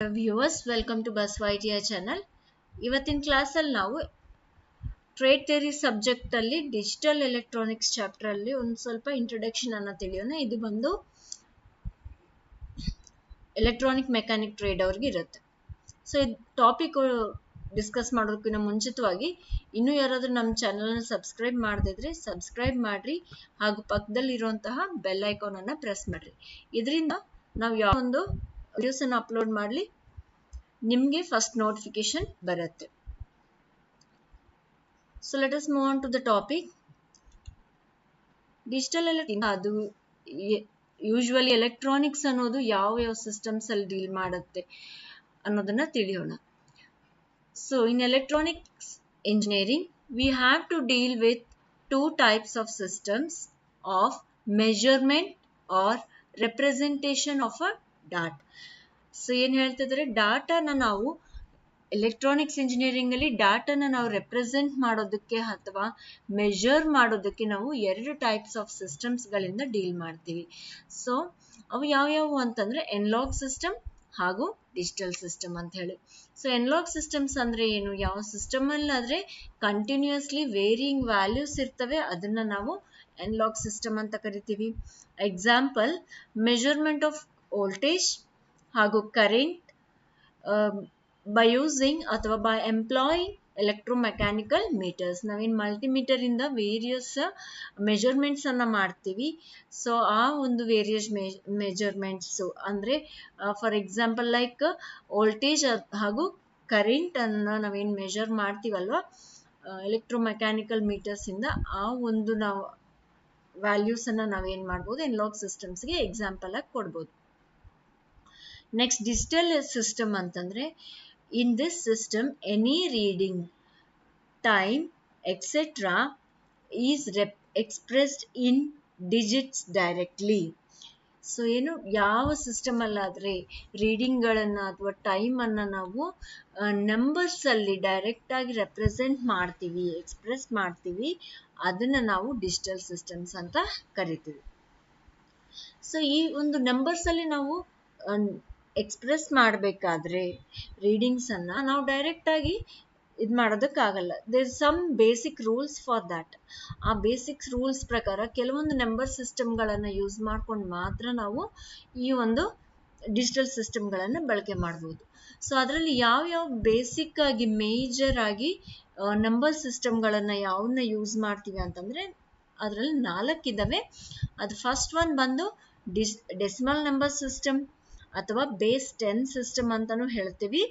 Viewers, welcome to Baswa ITI channel. ಇವತ್ತಿನ ಕ್ಲಾಸಲ್ಲಿ ನಾವು ಟ್ರೇಡ್ ಥಿಯರಿ ಸಬ್ಜೆಕ್ಟ್ ಅಲ್ಲಿ ಡಿಜಿಟಲ್ ಎಲೆಕ್ಟ್ರಾನಿಕ್ಸ್ ಚಾಪ್ಟರ್ ಅಲ್ಲಿ ಒಂದು ಸ್ವಲ್ಪ ಇಂಟ್ರೊಡಕ್ಷನ್ ಅನ್ನ ತಿಳಿಯೋಣ. ಇದು ಬಂದು ಎಲೆಕ್ಟ್ರಾನಿಕ್ ಮೆಕ್ಯಾನಿಕ್ ಟ್ರೇಡ್ ಅವ್ರಿಗೆ ಇರುತ್ತೆ. ಸೊ ಈ ಟಾಪಿಕ್ ಡಿಸ್ಕಸ್ ಮಾಡೋದಕ್ಕಿಂತ ಮುಂಚಿತವಾಗಿ ಇನ್ನೂ ಯಾರಾದರೂ ನಮ್ಮ ಚಾನಲ್ನ ಸಬ್ಸ್ಕ್ರೈಬ್ ಮಾಡದಿದ್ರೆ ಸಬ್ಸ್ಕ್ರೈಬ್ ಮಾಡ್ರಿ, ಹಾಗೂ ಪಕ್ಕದಲ್ಲಿರುವಂತಹ ಬೆಲ್ ಐಕಾನ್ ಅನ್ನ ಪ್ರೆಸ್ ಮಾಡ್ರಿ. ಇದರಿಂದ ನಾವು ಯಾವ ಒಂದು ವಿಡಿಯೋಸ್ ಅನ್ನು ಅಪ್ಲೋಡ್ ಮಾಡಲಿ ನಿಮಗೆ ಫಸ್ಟ್ ನೋಟಿಫಿಕೇಶನ್ ಬರುತ್ತೆ. So let us move on to the topic. Digital ಅದು ಯೂಶುವಲಿ ಎಲೆಕ್ಟ್ರಾನಿಕ್ಸ್ ಅನ್ನೋದು ಯಾವ ಸಿಸ್ಟಮ್ಸ್ ಅಲ್ಲಿ ಡೀಲ್ ಮಾಡುತ್ತೆ ಅನ್ನೋದನ್ನ ತಿಳಿಯೋಣ. So in electronics engineering we have to deal with two types of systems of measurement or representation of a data. ಸೊ ಏನ್ ಹೇಳ್ತಿದ್ರೆ, ಡಾಟಾನ ನಾವು ಎಲೆಕ್ಟ್ರಾನಿಕ್ಸ್ ಇಂಜಿನಿಯರಿಂಗ್ ಅಲ್ಲಿ ಡಾಟಾನ ನಾವು ರೆಪ್ರೆಸೆಂಟ್ ಮಾಡೋದಕ್ಕೆ ಅಥವಾ ಮೆಜರ್ ಮಾಡೋದಕ್ಕೆ ನಾವು ಎರಡು ಟೈಪ್ಸ್ ಆಫ್ ಸಿಸ್ಟಮ್ಸ್ ಗಳಿಂದ ಡೀಲ್ ಮಾಡ್ತೀವಿ. ಸೊ ಅವು ಯಾವ್ಯಾವು ಅಂತಂದ್ರೆ ಎನ್ಲಾಗ್ ಸಿಸ್ಟಮ್ ಹಾಗೂ ಡಿಜಿಟಲ್ ಸಿಸ್ಟಮ್ ಅಂತ ಹೇಳಿ. ಸೊ ಎನ್ಲಾಗ್ ಸಿಸ್ಟಮ್ಸ್ ಅಂದ್ರೆ ಏನು? ಯಾವ ಸಿಸ್ಟಮ್ ಅಲ್ಲಿ ಆದ್ರೆ ಕಂಟಿನ್ಯೂಸ್ಲಿ ವೇರಿಯಿಂಗ್ ವ್ಯಾಲ್ಯೂಸ್ ಇರ್ತವೆ, ಅದನ್ನ ನಾವು ಎನ್ಲಾಗ್ ಸಿಸ್ಟಮ್ ಅಂತ ಕರಿತೀವಿ. ಎಕ್ಸಾಂಪಲ್, ಮೆಜರ್ಮೆಂಟ್ ಆಫ್ ವೋಲ್ಟೇಜ್ ಹಾಗೂ ಕರೆಂಟ್ by using ಅಥವಾ by employing electromechanical meters. ನಾವೇನ್ ಮಲ್ಟಿಮೀಟರ್ ಇಂದ ವೇರಿಯಸ್ ಮೆಜರ್ಮೆಂಟ್ಸ್ ಅನ್ನ ಮಾಡ್ತೀವಿ. ಸೊ ಆ ಒಂದು ವೇರಿಯಸ್ ಮೆಜರ್ಮೆಂಟ್ಸ್ ಅಂದ್ರೆ ಫಾರ್ ಎಕ್ಸಾಂಪಲ್ ಲೈಕ್ ವೋಲ್ಟೇಜ್ ಹಾಗೂ ಕರೆಂಟ್ ಅನ್ನ ನಾವೇನ್ ಮೆಜರ್ ಮಾಡ್ತೀವಲ್ವಾ ಎಲೆಕ್ಟ್ರೋಮೆಕ್ಯಾನಿಕಲ್ ಮೀಟರ್ಸ್ ಇಂದ, ಆ ಒಂದು ನಾವು ವ್ಯಾಲ್ಯೂಸ್ ಅನ್ನ ನಾವೇನ್ ಮಾಡ್ಬೋದು ಎನ್ಲಾಗ್ ಸಿಸ್ಟಮ್ಸ್ ಗೆ ಎಕ್ಸಾಂಪಲ್ ಆಗಿ ಕೊಡ್ಬೋದು. ನೆಕ್ಸ್ಟ್ ಡಿಜಿಟಲ್ ಸಿಸ್ಟಮ್ ಅಂತಂದ್ರೆ, in this system any reading, time, etc. is expressed in digits directly. So ಏನು, ಯಾವ ಸಿಸ್ಟಮ್ ಅಲ್ಲಾದ್ರೆ ರೀಡಿಂಗ್ ಗಳನ್ನ ಅಥವಾ ಟೈಮ್ ಅನ್ನ ನಾವು ನಂಬರ್ಸ್ ಅಲ್ಲಿ ಡೈರೆಕ್ಟ್ ಆಗಿ ರೆಪ್ರೆಸೆಂಟ್ ಮಾಡ್ತೀವಿ, ಎಕ್ಸ್ಪ್ರೆಸ್ ಮಾಡ್ತೀವಿ, ಅದನ್ನ ನಾವು ಡಿಜಿಟಲ್ ಸಿಸ್ಟಮ್ಸ್ ಅಂತ ಕರಿತೀವಿ. ಸೊ ಈ ಒಂದು ನಂಬರ್ಸ್ ಅಲ್ಲಿ ನಾವು ಎಕ್ಸ್ಪ್ರೆಸ್ ಮಾಡಬೇಕಾದ್ರೆ ರೀಡಿಂಗ್ಸ್ ಅನ್ನ ನಾವು ಡೈರೆಕ್ಟ್ ಆಗಿ ಇದು ಮಾಡೋದಕ್ಕಾಗಲ್ಲ. There is some basic rules for that. ಆ ಬೇಸಿಕ್ ರೂಲ್ಸ್ ಪ್ರಕಾರ ಕೆಲವೊಂದು ನಂಬರ್ ಸಿಸ್ಟಮ್ಗಳನ್ನ ಯೂಸ್ ಮಾಡ್ಕೊಂಡು ಮಾತ್ರ ನಾವು ಈ ಒಂದು ಡಿಜಿಟಲ್ ಸಿಸ್ಟಮ್ಗಳನ್ನ ಬಳಕೆ ಮಾಡ್ಬೋದು. ಸೊ ಅದರಲ್ಲಿ ಯಾವ ಬೇಸಿಕ್ ಆಗಿ ಮೇಜರ್ ಆಗಿ ನಂಬರ್ ಸಿಸ್ಟಮ್ಗಳನ್ನ ಯಾವನ್ನ ಯೂಸ್ ಮಾಡ್ತೀವಿ ಅಂತಂದ್ರೆ ಅದರಲ್ಲಿ 4 ಇದಾವೆ. ಅದು ಫಸ್ಟ್ ಒನ್ ಬಂದು ಡೆಸಿಮಲ್ ನಂಬರ್ ಸಿಸ್ಟಮ್ ಅಥವಾ ಬೇಸ್ 10 ಸಿಸ್ಟಮ್ ಅಂತಾನು ಹೇಳ್ತೀವಿ.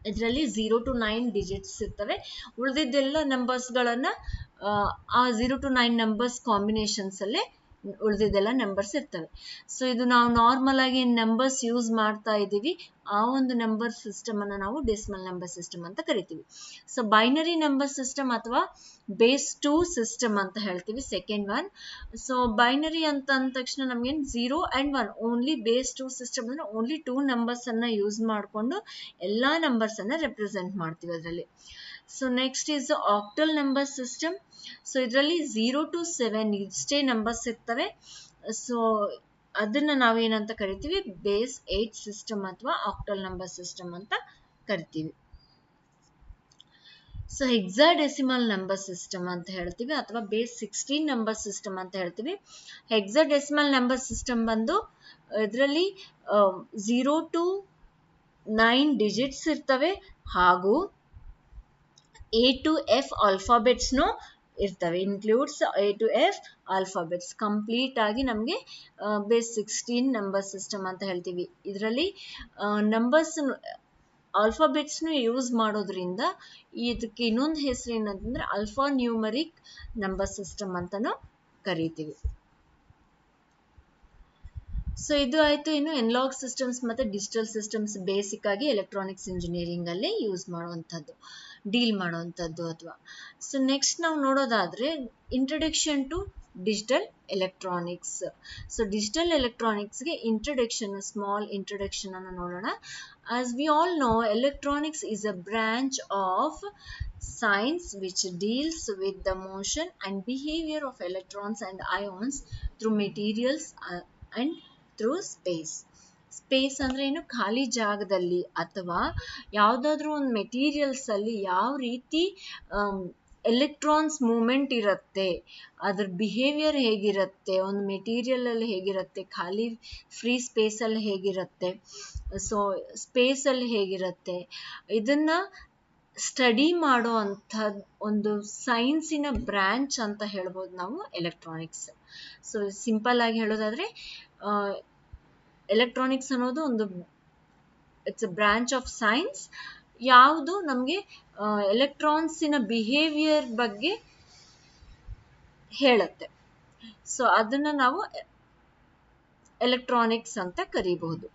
ಇದರಲ್ಲಿ 0 to 9 ಡಿಜಿಟ್ಸ್ ಇರ್ತವೆ. ಉಳಿದಿದ್ದೆಲ್ಲ ನಂಬರ್ಸ್ ಗಳನ್ನ ಆ 0 to 9 ನಂಬರ್ಸ್ ಕಾಂಬಿನೇಷನ್ಸ್ ಅಲ್ಲೇ ಉಳಿದಿದ್ದೆಲ್ಲ ನಂಬರ್ಸ್ ಇರ್ತವೆ. ಸೊ ಇದು ನಾವು ನಾರ್ಮಲ್ ಆಗಿ ನಂಬರ್ಸ್ ಯೂಸ್ ಮಾಡ್ತಾ ಇದ್ದೀವಿ, ಆ ಒಂದು ನಂಬರ್ ಸಿಸ್ಟಮ್ ಅನ್ನ ನಾವು ಡೆಸಿಮಲ್ ನಂಬರ್ ಸಿಸ್ಟಮ್ ಅಂತ ಕರಿತೀವಿ. ಸೊ ಬೈನರಿ ನಂಬರ್ ಸಿಸ್ಟಮ್ ಅಥವಾ ಬೇಸ್ 2 ಸಿಸ್ಟಮ್ ಅಂತ ಹೇಳ್ತೀವಿ ಸೆಕೆಂಡ್ ಒನ್. ಸೊ ಬೈನರಿ ಅಂತ ಅಂದ ತಕ್ಷಣ ನಮ್ಗೆ 0 and 1 ಓನ್ಲಿ ಬೇಸ್ 2 ಸಿಸ್ಟಮ್ ಅಂದ್ರೆ ಓನ್ಲಿ 2 ನಂಬರ್ಸ್ ಅನ್ನ ಯೂಸ್ ಮಾಡಿಕೊಂಡು ಎಲ್ಲಾ ನಂಬರ್ಸ್ ಅನ್ನ ರೆಪ್ರೆಸೆಂಟ್ ಮಾಡ್ತೀವಿ ಅದರಲ್ಲಿ. So next is octal number system. So ಇದರಲ್ಲಿ 0 to 7 ಇಷ್ಟೇ ನಂಬರ್ಸ್ ಇರ್ತವೆ. ಸೊ ಅದನ್ನ ನಾವೇನಂತ ಕರಿತೀವಿ, ಬೇಸ್ 8 ಸಿಸ್ಟಮ್ ಅಥವಾ ಆಕ್ಟಲ್ ನಂಬರ್ ಸಿಸ್ಟಮ್ ಅಂತ ಕರಿತೀವಿ. ಸೊ ಹೆಕ್ಸಾಡೆಸಿಮಲ್ ನಂಬರ್ ಸಿಸ್ಟಮ್ ಅಂತ ಹೇಳ್ತೀವಿ ಅಥವಾ ಬೇಸ್ 16 ನಂಬರ್ ಸಿಸ್ಟಮ್ ಅಂತ ಹೇಳ್ತೀವಿ. ಹೆಕ್ಸಾಡೆಸಿಮಲ್ ನಂಬರ್ ಸಿಸ್ಟಮ್ ಬಂದು ಇದರಲ್ಲಿ 0 to 9 ಡಿಜಿಟ್ಸ್ ಇರ್ತವೆ ಹಾಗೂ A to F ಆಲ್ಫಾಬೆಟ್ಸ್ ಇರ್ತವೆ. Includes A to F alphabets. Complete ಆಗಿ ನಮಗೆ ಬೇಸ್ 16 ನಂಬರ್ ಸಿಸ್ಟಮ್ ಅಂತ ಹೇಳ್ತೀವಿ. ಇದರಲ್ಲಿ ನಂಬರ್ಸ್ ಆಲ್ಫಾಬೆಟ್ಸ್ ಯೂಸ್ ಮಾಡೋದ್ರಿಂದ ಇದಕ್ಕೆ ಇನ್ನೊಂದು ಹೆಸರು ಏನಂತಂದ್ರೆ ಅಲ್ಫಾ ನ್ಯೂಮರಿಕ್ ನಂಬರ್ ಸಿಸ್ಟಮ್ ಅಂತಾನು ಕರಿತೀವಿ. ಸೊ ಇದು ಆಯ್ತು ಇನ್ನು ಎನ್ಲಾಗ್ ಸಿಸ್ಟಮ್ಸ್ ಮತ್ತೆ ಡಿಜಿಟಲ್ ಸಿಸ್ಟಮ್ಸ್ ಬೇಸಿಕ್ ಆಗಿ ಎಲೆಕ್ಟ್ರಾನಿಕ್ಸ್ ಇಂಜಿನಿಯರಿಂಗ್ ಅಲ್ಲಿ ಯೂಸ್ ಮಾಡುವಂಥದ್ದು, ಡೀಲ್ ಮಾಡುವಂಥದ್ದು ಅಥವಾ. ಸೊ ನೆಕ್ಸ್ಟ್ ನಾವು ನೋಡೋದಾದ್ರೆ introduction to digital electronics. So digital electronics ಗೆ ಇಂಟ್ರೊಡಕ್ಷನ್, ಸ್ಮಾಲ್ ಇಂಟ್ರೊಡಕ್ಷನ್ ಅನ್ನು ನೋಡೋಣ. As we all know, electronics is a branch of science which deals with the motion and behavior of electrons and ions through materials and through space. Space ಅಂದ್ರೆ ಏನು, ಖಾಲಿ ಜಾಗದಲ್ಲಿ ಅಥವಾ ಯಾವುದಾದ್ರೂ ಒಂದು ಮೆಟೀರಿಯಲ್ಸ್ ಅಲ್ಲಿ ಯಾವ ರೀತಿ ಎಲೆಕ್ಟ್ರಾನ್ಸ್ ಮೂವ್ಮೆಂಟ್ ಇರುತ್ತೆ, ಅದ್ರ ಬಿಹೇವಿಯರ್ ಹೇಗಿರುತ್ತೆ, ಒಂದು ಮೆಟೀರಿಯಲ್ ಅಲ್ಲಿ ಹೇಗಿರುತ್ತೆ, ಖಾಲಿ ಫ್ರೀ ಸ್ಪೇಸ್ ಅಲ್ಲಿ ಹೇಗಿರುತ್ತೆ, ಸೊ ಸ್ಪೇಸ್ ಅಲ್ಲಿ ಹೇಗಿರುತ್ತೆ, ಇದನ್ನ ಸ್ಟಡಿ ಮಾಡೋ ಅಂಥ ಒಂದು ಸೈನ್ಸಿನ ಬ್ರಾಂಚ್ ಅಂತ ಹೇಳ್ಬೋದು ನಾವು ಎಲೆಕ್ಟ್ರಾನಿಕ್ಸ್. ಸೊ ಸಿಂಪಲ್ ಆಗಿ ಹೇಳೋದಾದ್ರೆ ಎಲೆಕ್ಟ್ರಾನಿಕ್ಸ್ ಅನ್ನೋದು ಒಂದು it's a branch of science, ಯಾವುದು ನಮಗೆ ಎಲೆಕ್ಟ್ರಾನ್ಸಿನ ಬಿಹೇವಿಯರ್ ಬಗ್ಗೆ ಹೇಳುತ್ತೆ. ಸೊ ಅದನ್ನ ನಾವು ಎಲೆಕ್ಟ್ರಾನಿಕ್ಸ್ ಅಂತ ಕರಿಬಹುದು.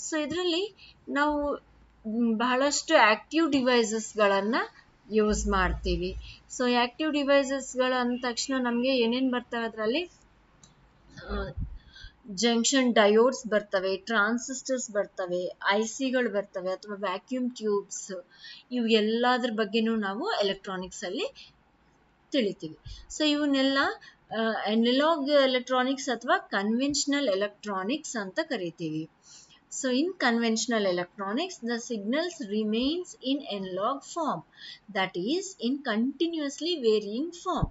ಸೊ ಇದರಲ್ಲಿ ನಾವು ಬಹಳಷ್ಟು ಆಕ್ಟಿವ್ ಡಿವೈಸಸ್ಗಳನ್ನ ಯೂಸ್ ಮಾಡ್ತೀವಿ. ಸೊ ಆಕ್ಟಿವ್ ಡಿವೈಸಸ್ಗಳು ಅಂದ ತಕ್ಷಣ ನಮಗೆ ಏನೇನು ಬರ್ತವೆ, ಅದರಲ್ಲಿ ಜಂಕ್ಷನ್ ಡಯೋಡ್ಸ್ ಬರ್ತವೆ, ಟ್ರಾನ್ಸಿಸ್ಟರ್ಸ್ ಬರ್ತವೆ, ಐಸಿಗಳು ಬರ್ತವೆ, ಅಥವಾ ವ್ಯಾಕ್ಯೂಮ್ ಟ್ಯೂಬ್ಸ್, ಇವು ಎಲ್ಲದ್ರ ಬಗ್ಗೆನೂ ನಾವು ಎಲೆಕ್ಟ್ರಾನಿಕ್ಸ್ ಅಲ್ಲಿ ತಿಳಿತೀವಿ. ಸೊ ಇವನ್ನೆಲ್ಲ ಅನಲಾಗ್ ಎಲೆಕ್ಟ್ರಾನಿಕ್ಸ್ ಅಥವಾ ಕನ್ವೆನ್ಷನಲ್ ಎಲೆಕ್ಟ್ರಾನಿಕ್ಸ್ ಅಂತ ಕರಿತೀವಿ. So in conventional electronics, the signals remains in analog form, that is in continuously varying form.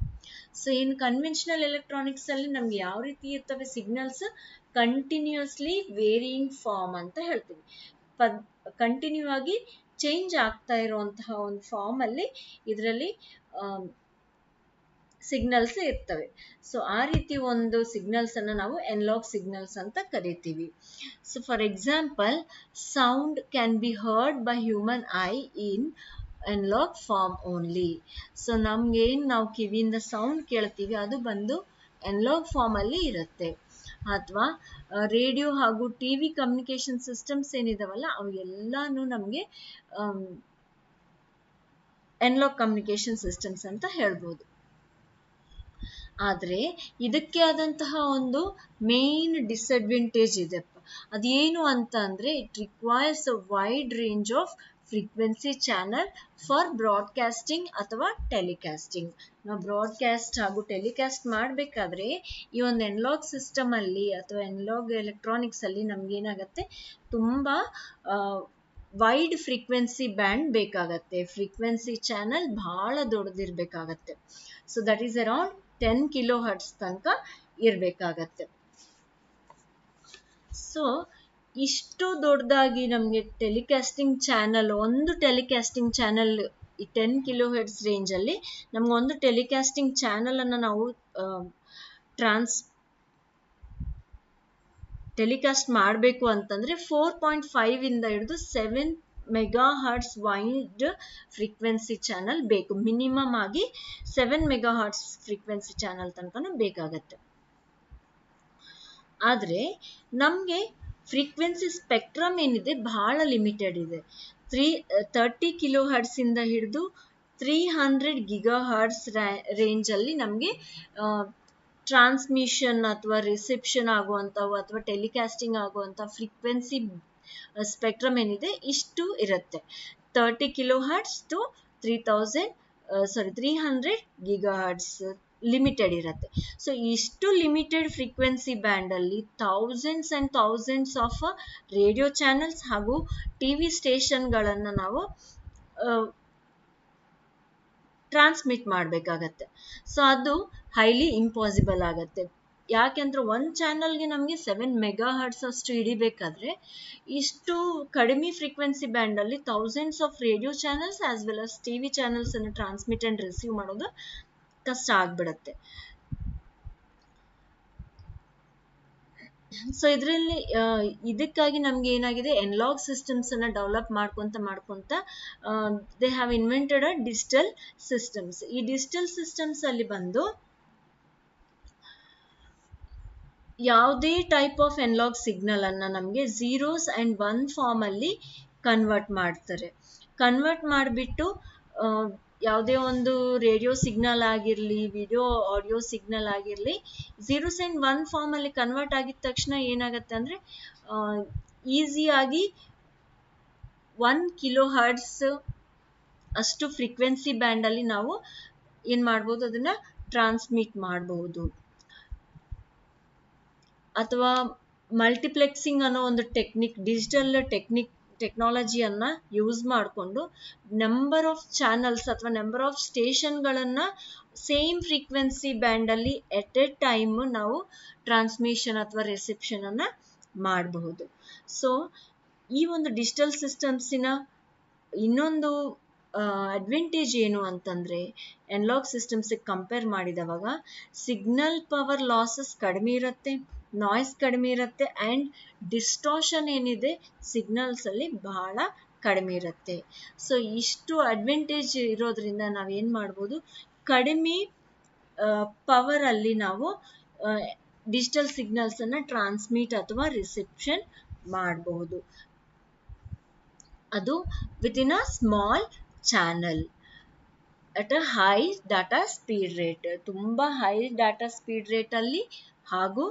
So in conventional electronics ಅಲ್ಲಿ ನಮ್ಗೆ ಯಾವ ರೀತಿ ಇರ್ತವೆ ಸಿಗ್ನಲ್ಸ್, ಕಂಟಿನ್ಯೂಸ್ಲಿ ವೇರಿಯಿಂಗ್ ಫಾರ್ಮ್ ಅಂತ ಹೇಳ್ತೀವಿ. ಕಂಟಿನ್ಯೂ ಆಗಿ ಚೇಂಜ್ ಆಗ್ತಾ ಇರುವಂತಹ ಒಂದು ಫಾರ್ಮ್ ಅಲ್ಲಿ ಇದರಲ್ಲಿ ಸಿಗ್ನಲ್ಸ್ ಇರ್ತವೆ. ಸೊ ಆ ರೀತಿ ಒಂದು ಸಿಗ್ನಲ್ಸ್ ಅನ್ನು ನಾವು ಅನಲಾಗ್ ಸಿಗ್ನಲ್ಸ್ ಅಂತ ಕರಿತೀವಿ. So for example, sound can be heard by human eye in analogue form only. So ನಮ್ಗೆ ನಾವು ಕಿವಿಯಿಂದ ಸೌಂಡ್ ಕೇಳ್ತೀವಿ, ಅದು ಬಂದು ಅನಲಾಗ್ ಫಾರ್ಮ್ ಅಲ್ಲಿ ಇರುತ್ತೆ. ಅಥವಾ ರೇಡಿಯೋ ಹಾಗೂ ಟಿವಿ ಕಮ್ಯುನಿಕೇಶನ್ ಸಿಸ್ಟಮ್ಸ್ ಏನಿದಾವಲ್ಲ, ಅವು ಎಲ್ಲಾನು ನಮ್ಗೆ ಅನಲಾಗ್ ಕಮ್ಯುನಿಕೇಶನ್ ಸಿಸ್ಟಮ್ಸ್ ಅಂತ ಹೇಳ್ಬೋದು. ಆದ್ರೆ ಇದಕ್ಕೆ ಆದಂತಹ ಒಂದು ಮೇನ್ ಡಿಸ್ಅಡ್ವಾಂಟೇಜ್ ಇದೆ. ಅದೇನು ಅಂತ ಅಂದ್ರೆ, it requires a wide range off frequency channel for broadcasting ಅಥವಾ ಟೆಲಿಕಾಸ್ಟಿಂಗ್. ನಾವು ಬ್ರಾಡ್ಕಾಸ್ಟ್ ಹಾಗೂ ಟೆಲಿಕಾಸ್ಟ್ ಮಾಡಬೇಕಾದ್ರೆ ಈ ಒಂದು ಅನಲಾಗ್ ಸಿಸ್ಟಮ್ ಅಲ್ಲಿ ಅಥವಾ ಅನಲಾಗ್ ಎಲೆಕ್ಟ್ರಾನಿಕ್ಸ್ ಅಲ್ಲಿ ನಮ್ಗೆ ಏನಾಗತ್ತೆ, ತುಂಬಾ ವೈಡ್ ಫ್ರೀಕ್ವೆನ್ಸಿ ಬ್ಯಾಂಡ್ ಬೇಕಾಗತ್ತೆ. ಫ್ರೀಕ್ವೆನ್ಸಿ ಚಾನಲ್ ಬಹಳ ದೊಡ್ಡದಿರ್ಬೇಕಾಗತ್ತೆ. So that is around 10 kilo hertz ತನಕ ಇರ್ಬೇಕಾಗತ್ತೆ. ಸೊ ಇಷ್ಟು ದೊಡ್ಡದಾಗಿ ನಮ್ಗೆ ಟೆಲಿಕಾಸ್ಟಿಂಗ್ ಚಾನಲ್, ಒಂದು ಟೆಲಿಕಾಸ್ಟಿಂಗ್ ಚಾನಲ್ ಈ 10 ಕಿಲೋ ಹರ್ಟ್ಸ್ ರೇಂಜ್ ಅಲ್ಲಿ ನಮ್ಗೆ ಒಂದು ಟೆಲಿಕಾಸ್ಟಿಂಗ್ ಚಾನಲ್ ಅನ್ನ ನಾವು ಟೆಲಿಕಾಸ್ಟ್ ಮಾಡಬೇಕು ಅಂತಂದ್ರೆ 4.5 ಇಂದ ಹಿಡಿದು 7 mega hertz wide frequency channel ಬೇಕು. ಮಿನಿಮಮ್ ಆಗಿ 7 ಮೆಗಾ ಹರ್ಟ್ಸ್ ಫ್ರೀಕ್ವೆನ್ಸಿ ಚಾನಲ್ ತನಕ ಬೇಕಾಗತ್ತೆ. ಆದ್ರೆ ನಮ್ಗೆ ಫ್ರೀಕ್ವೆನ್ಸಿ ಸ್ಪೆಕ್ಟ್ರಮ್ ಏನಿದೆ ಬಹಳ ಲಿಮಿಟೆಡ್ ಇದೆ. 30 ಕಿಲೋ ಹರ್ಟ್ಸ್ ಇಂದ ಹಿಡಿದು 300 ಗಿಗಾ ಹರ್ಟ್ಸ್ ರೇಂಜ್ ಅಲ್ಲಿ ನಮ್ಗೆ ಟ್ರಾನ್ಸ್ಮಿಷನ್ ಅಥವಾ ರಿಸೆಪ್ಷನ್ ಆಗುವಂಥವು ಅಥವಾ ಟೆಲಿಕಾಸ್ಟಿಂಗ್ ಆಗುವಂಥ ಫ್ರೀಕ್ವೆನ್ಸಿ ಸ್ಪೆಕ್ಟ್ರಮ್ ಏನಿದೆ ಇಷ್ಟು ಇರುತ್ತೆ. 30 kilo hertz to 300 giga hertz limited ಇರುತ್ತೆ. ಸೊ ಇಷ್ಟು ಲಿಮಿಟೆಡ್ ಫ್ರೀಕ್ವೆನ್ಸಿ ಬ್ಯಾಂಡ್ ಅಲ್ಲಿ thousands and thousands of radio channels ಹಾಗೂ ಟಿವಿ ಸ್ಟೇಷನ್ಗಳನ್ನು ನಾವು ಟ್ರಾನ್ಸ್ಮಿಟ್ ಮಾಡಬೇಕಾಗತ್ತೆ. ಸೊ ಅದು ಹೈಲಿ ಇಂಪಾಸಿಬಲ್ ಆಗತ್ತೆ. ಯಾಕೆಂದ್ರೆ ಒಂದು ಚಾನಲ್ಗೆ ನಮಗೆ 7 ಮೆಗಾ ಹರ್ಟ್ಸ್ ಅಷ್ಟು ಹಿಡಿಬೇಕಾದ್ರೆ ಇಷ್ಟು ಕಡಿಮೆ ಫ್ರೀಕ್ವೆನ್ಸಿ ಬ್ಯಾಂಡ್ ಅಲ್ಲಿ thousands of radio channels as well as TV channels ಅನ್ನು ಟ್ರಾನ್ಸ್ಮಿಟ್ ಅಂಡ್ ರಿಸೀವ್ ಮಾಡೋದು ಕಷ್ಟ ಆಗ್ಬಿಡತ್ತೆ. ಸೊ ಇದರಲ್ಲಿ ಇದಕ್ಕಾಗಿ ನಮ್ಗೆ ಏನಾಗಿದೆ, ಅನಲಾಗ್ ಸಿಸ್ಟಮ್ಸ್ ಅನ್ನ ಡೆವಲಪ್ ಮಾಡ್ಕೊಂತ they have invented a digital systems. ಈ ಡಿಜಿಟಲ್ ಸಿಸ್ಟಮ್ಸ್ ಅಲ್ಲಿ ಬಂದು ಯಾವುದೇ ಟೈಪ್ ಆಫ್ ಅನಲಾಗ್ ಸಿಗ್ನಲ್ ಅನ್ನ ನಮ್ಗೆ ಝೀರೋಸ್ ಅಂಡ್ 1 ಫಾರ್ಮ್ ಅಲ್ಲಿ ಕನ್ವರ್ಟ್ ಮಾಡ್ತಾರೆ. ಕನ್ವರ್ಟ್ ಮಾಡಿಬಿಟ್ಟು ಯಾವುದೇ ಒಂದು ರೇಡಿಯೋ ಸಿಗ್ನಲ್ ಆಗಿರಲಿ, ವಿಡಿಯೋ ಆಡಿಯೋ ಸಿಗ್ನಲ್ ಆಗಿರಲಿ, ಝೀರೋಸ್ ಅಂಡ್ 1 ಫಾರ್ಮ್ ಅಲ್ಲಿ ಕನ್ವರ್ಟ್ ಆಗಿದ ತಕ್ಷಣ ಏನಾಗುತ್ತೆ ಅಂದ್ರೆ ಈಸಿಯಾಗಿ 1 ಕಿಲೋ ಹರ್ಟ್ಸ್ ಅಷ್ಟು ಫ್ರೀಕ್ವೆನ್ಸಿ ಬ್ಯಾಂಡ್ ಅಲ್ಲಿ ನಾವು ಏನ್ ಮಾಡ್ಬೋದು, ಅದನ್ನ ಟ್ರಾನ್ಸ್ಮಿಟ್ ಮಾಡಬಹುದು. ಅಥವಾ ಮಲ್ಟಿಪ್ಲೆಕ್ಸಿಂಗ್ ಅನ್ನೋ ಒಂದು ಡಿಜಿಟಲ್ ಟೆಕ್ನಾಲಜಿಯನ್ನ ಯೂಸ್ ಮಾಡಿಕೊಂಡು ನಂಬರ್ ಆಫ್ ಚಾನಲ್ಸ್ ಅಥವಾ ನಂಬರ್ ಆಫ್ ಸ್ಟೇಷನ್ಗಳನ್ನು ಸೇಮ್ ಫ್ರೀಕ್ವೆನ್ಸಿ ಬ್ಯಾಂಡಲ್ಲಿ ಎಟ್ ಎ ಟೈಮ್ ನಾವು ಟ್ರಾನ್ಸ್ಮಿಷನ್ ಅಥವಾ ರಿಸೆಪ್ಷನ್ ಅನ್ನ ಮಾಡಬಹುದು. ಸೊ ಈ ಒಂದು ಡಿಜಿಟಲ್ ಸಿಸ್ಟಮ್ಸಿನ ಇನ್ನೊಂದು ಅಡ್ವಾಂಟೇಜ್ ಏನು ಅಂತಂದ್ರೆ ಅನಲಾಗ್ ಸಿಸ್ಟಮ್ಸ್ ಕಂಪೇರ್ ಮಾಡಿದವಾಗ ಸಿಗ್ನಲ್ ಪವರ್ ಲಾಸಸ್ ಕಡಿಮೆ ಇರುತ್ತೆ, ನಾಯ್ಸ್ ಕಡಿಮೆ ಇರುತ್ತೆ ಆ್ಯಂಡ್ ಡಿಸ್ಟಾರ್ಷನ್ ಏನಿದೆ ಸಿಗ್ನಲ್ಸ್ ಅಲ್ಲಿ ಬಹಳ ಕಡಿಮೆ ಇರುತ್ತೆ. ಸೊ ಇಷ್ಟು ಅಡ್ವಾಂಟೇಜ್ ಇರೋದ್ರಿಂದ ನಾವೇನು ಮಾಡ್ಬೋದು, ಕಡಿಮೆ ಪವರ್ ಅಲ್ಲಿ ನಾವು ಡಿಜಿಟಲ್ ಸಿಗ್ನಲ್ಸ್ ಅನ್ನ ಟ್ರಾನ್ಸ್ಮಿಟ್ ಅಥವಾ ರಿಸೆಪ್ಷನ್ ಮಾಡಬಹುದು, ಅದು within a small channel at a high data speed rate. ತುಂಬಾ ಹೈ ಡಾಟಾ ಸ್ಪೀಡ್ ರೇಟ್ ಅಲ್ಲಿ ಹಾಗೂ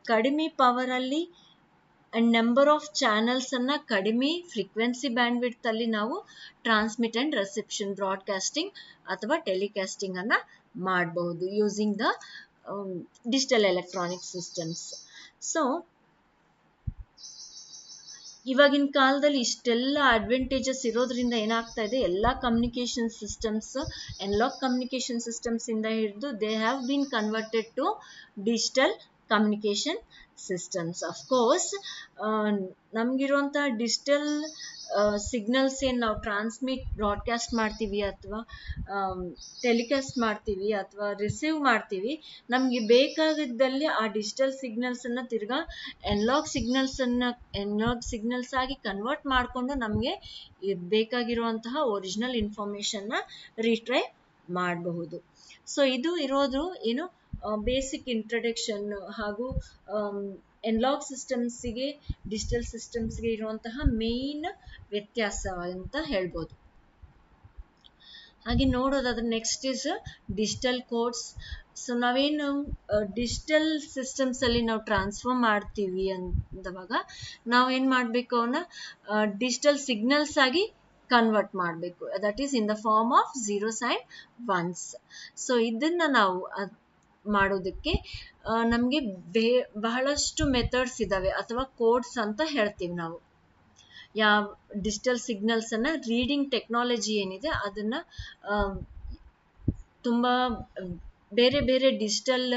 ಕಡಿಮೆ ಪವರ್ ಅಲ್ಲಿ ಅಂಡ್ ನಂಬರ್ ಆಫ್ ಚಾನಲ್ಸ್ ಅನ್ನ ಕಡಿಮೆ ಫ್ರೀಕ್ವೆನ್ಸಿ ಬ್ಯಾಂಡ್ ವಿಡ್ತ್ ಅಲ್ಲಿ ನಾವು ಟ್ರಾನ್ಸ್ಮಿಟ್ ಅಂಡ್ ರಿಸೆಪ್ಷನ್ ಬ್ರಾಡ್ಕಾಸ್ಟಿಂಗ್ ಅಥವಾ ಟೆಲಿಕಾಸ್ಟಿಂಗ್ ಅನ್ನ ಮಾಡಬಹುದು using the digital electronic systems. So ಇವಾಗಿನ ಕಾಲದಲ್ಲಿ ಇಷ್ಟೆಲ್ಲ ಅಡ್ವಾಂಟೇಜಸ್ ಇರೋದ್ರಿಂದ ಏನಾಗ್ತಾ ಇದೆ, ಎಲ್ಲ communication systems analogue communication systems ಇಂದ ಹಿಡಿದು they have been converted to digital communication systems. Of course ನಮಗಿರುವಂತಹ ಡಿಜಿಟಲ್ ಸಿಗ್ನಲ್ಸ್ ಏನು ನಾವು ಬ್ರಾಡ್ಕಾಸ್ಟ್ ಮಾಡ್ತೀವಿ ಅಥವಾ ಟೆಲಿಕಾಸ್ಟ್ ಮಾಡ್ತೀವಿ ಅಥವಾ ರಿಸೀವ್ ಮಾಡ್ತೀವಿ, ನಮಗೆ ಬೇಕಾಗಿದ್ದಲ್ಲಿ ಆ ಡಿಜಿಟಲ್ ಸಿಗ್ನಲ್ಸ್ ಅನ್ನ ತಿರ್ಗಾ ಅನಲಾಗ್ ಸಿಗ್ನಲ್ಸ್ ಆಗಿ ಕನ್ವರ್ಟ್ ಮಾಡಿಕೊಂಡು ನಮಗೆ ಬೇಕಾಗಿರುವಂತಹ ಒರಿಜಿನಲ್ ಇನ್ಫಾರ್ಮೇಶನ್ನ ರೀಟ್ರೈವ್ ಮಾಡಬಹುದು. ಸೊ ಇದು ಇರೋದು ಏನು ಬೇಸಿಕ್ ಇಂಟ್ರಡಕ್ಷನ್ ಹಾಗೂ ಅನಲಾಗ್ ಸಿಸ್ಟಮ್ಸ್ಗೆ ಡಿಜಿಟಲ್ ಸಿಸ್ಟಮ್ಸ್ಗೆ ಇರುವಂತಹ ಮೇನ್ ವ್ಯತ್ಯಾಸ ಅಂತ ಹೇಳ್ಬೋದು. ಹಾಗೆ ನೋಡೋದಾದ್ರೆ next is digital codes. So ನಾವೇನು ಡಿಜಿಟಲ್ ಸಿಸ್ಟಮ್ಸ್ ಅಲ್ಲಿ ನಾವು ಟ್ರಾನ್ಸ್ಫರ್ ಮಾಡ್ತೀವಿ ಅಂದವಾಗ ನಾವೇನ್ ಮಾಡಬೇಕು, ಅವನ್ನ ಡಿಜಿಟಲ್ ಸಿಗ್ನಲ್ಸ್ ಆಗಿ ಕನ್ವರ್ಟ್ ಮಾಡಬೇಕು, that is in the form of zeros and ones. So ಇದನ್ನ ನಾವು ಮಾಡೋದಕ್ಕೆ ನಮಗೆ ಬಹಳಷ್ಟು ಮೆಥಡ್ಸ್ ಇದಾವೆ ಅಥವಾ ಕೋಡ್ಸ್ ಅಂತ ಹೇಳ್ತೀವಿ ನಾವು. ಯಾವ ಡಿಜಿಟಲ್ ಸಿಗ್ನಲ್ಸ್ ಅನ್ನ ರೀಡಿಂಗ್ ಟೆಕ್ನಾಲಜಿ ಏನಿದೆ ಅದನ್ನ ತುಂಬಾ ಬೇರೆ ಬೇರೆ ಡಿಜಿಟಲ್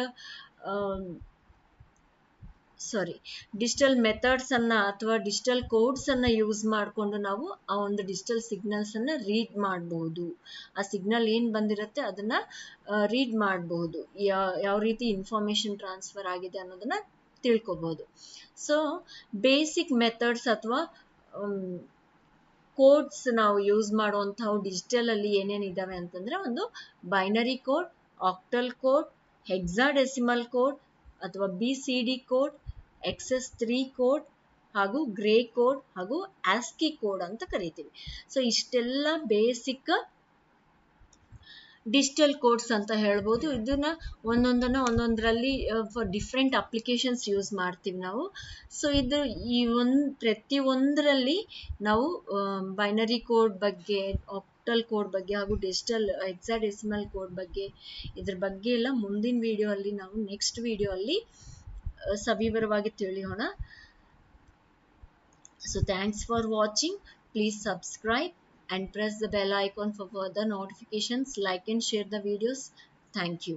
ಮೆಥಡ್ಸ್ ಅನ್ನ ಅಥವಾ ಡಿಜಿಟಲ್ ಕೋಡ್ಸ್ ಅನ್ನ ಯೂಸ್ ಮಾಡಿಕೊಂಡು ನಾವು ಆ ಒಂದು ಡಿಜಿಟಲ್ ಸಿಗ್ನಲ್ಸ್ ಅನ್ನ ರೀಡ್ ಮಾಡಬಹುದು. ಆ ಸಿಗ್ನಲ್ ಏನ್ ಬಂದಿರುತ್ತೆ ಅದನ್ನ ರೀಡ್ ಮಾಡಬಹುದು, ಯಾವ ರೀತಿ ಇನ್ಫಾರ್ಮೇಶನ್ ಟ್ರಾನ್ಸ್ಫರ್ ಆಗಿದೆ ಅನ್ನೋದನ್ನ ತಿಳ್ಕೊಬಹುದು. ಸೊ ಬೇಸಿಕ್ ಮೆಥಡ್ಸ್ ಅಥವಾ ಕೋಡ್ಸ್ ನಾವು ಯೂಸ್ ಮಾಡುವಂತಹ ಡಿಜಿಟಲ್ ಅಲ್ಲಿ ಏನೇನಿದಾವೆ ಅಂತಂದ್ರೆ, ಒಂದು binary code, octal code, hexadecimal code ಅಥವಾ BCD ಕೋಡ್, XS3 ಕೋಡ್ ಹಾಗೂ ಗ್ರೇ ಕೋಡ್ ಹಾಗೂ ಆಸ್ಕಿ ಕೋಡ್ ಅಂತ ಕರಿತೀವಿ. ಸೊ ಇಷ್ಟೆಲ್ಲ ಬೇಸಿಕ್ ಡಿಜಿಟಲ್ ಕೋಡ್ಸ್ ಅಂತ ಹೇಳ್ಬೋದು. ಇದನ್ನ ಒಂದೊಂದರಲ್ಲಿ ಫಾರ್ ಡಿಫ್ರೆಂಟ್ ಅಪ್ಲಿಕೇಶನ್ಸ್ ಯೂಸ್ ಮಾಡ್ತೀವಿ ನಾವು. ಸೊ ಇದು ಪ್ರತಿ ಒಂದರಲ್ಲಿ ನಾವು ಬೈನರಿ ಕೋಡ್ ಬಗ್ಗೆ, ಆಕ್ಟಲ್ ಕೋಡ್ ಬಗ್ಗೆ ಹಾಗೂ ಡಿಜಿಟಲ್ ಹೆಕ್ಸಾಡೆಸಿಮಲ್ ಕೋಡ್ ಬಗ್ಗೆ, ಇದ್ರ ಬಗ್ಗೆ ಎಲ್ಲ ಮುಂದಿನ ವಿಡಿಯೋ ಅಲ್ಲಿ ನಾವು ನೆಕ್ಸ್ಟ್ ವಿಡಿಯೋ ಅಲ್ಲಿ ಸವಿವರವಾಗಿ ತಿಳಿಯೋಣ. So thanks for watching. Please subscribe and press the bell icon for further notifications. Like and share the videos. Thank you.